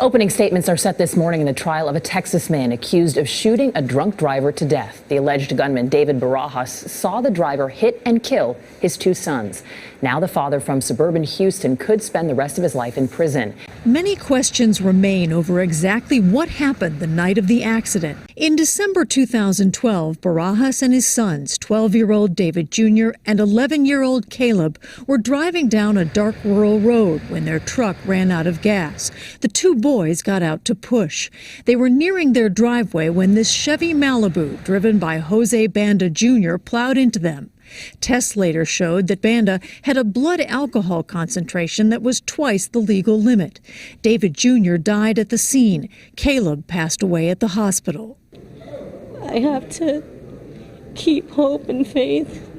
Opening statements are set this morning in the trial of a Texas man accused of shooting a drunk driver to death. The alleged gunman, David Barajas, saw the driver hit and kill his two sons. Now the father from suburban Houston could spend the rest of his life in prison. Many questions remain over exactly what happened the night of the accident. In December 2012, Barajas and his sons, 12-year-old David Jr. and 11-year-old Caleb, were driving down a dark rural road when their truck ran out of gas. The two boys got out to push. They were nearing their driveway when this Chevy Malibu, driven by Jose Banda Jr., plowed into them. Tests later showed that Banda had a blood alcohol concentration that was twice the legal limit. David Jr. died at the scene. Caleb passed away at the hospital. I have to keep hope and faith.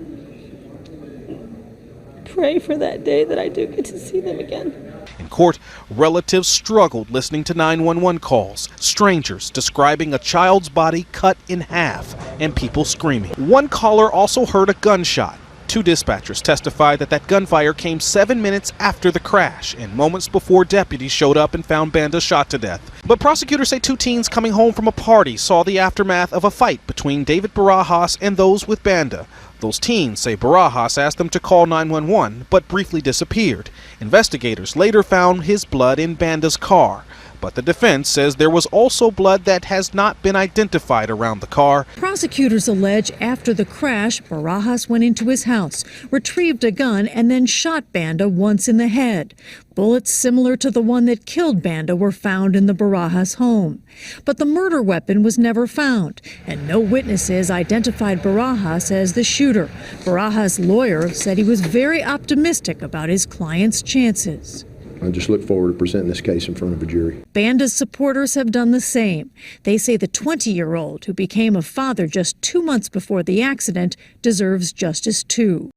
Pray for that day that I do get to see them again. In court, relatives struggled listening to 911 calls, strangers describing a child's body cut in half, and people screaming. One caller also heard a gunshot. Two dispatchers testified that gunfire came 7 minutes after the crash and moments before deputies showed up and found Banda shot to death. But prosecutors say two teens coming home from a party saw the aftermath of a fight between David Barajas and those with Banda. Those teens say Barajas asked them to call 911, but briefly disappeared. Investigators later found his blood in Banda's car, but the defense says there was also blood that has not been identified around the car. Prosecutors allege after the crash, Barajas went into his house, retrieved a gun, and then shot Banda once in the head. Bullets similar to the one that killed Banda were found in the Barajas home. But the murder weapon was never found, and no witnesses identified Barajas as the shooter. Barajas' lawyer said he was very optimistic about his client's chances. I just look forward to presenting this case in front of a jury. Banda's supporters have done the same. They say the 20-year-old who became a father just 2 months before the accident deserves justice too.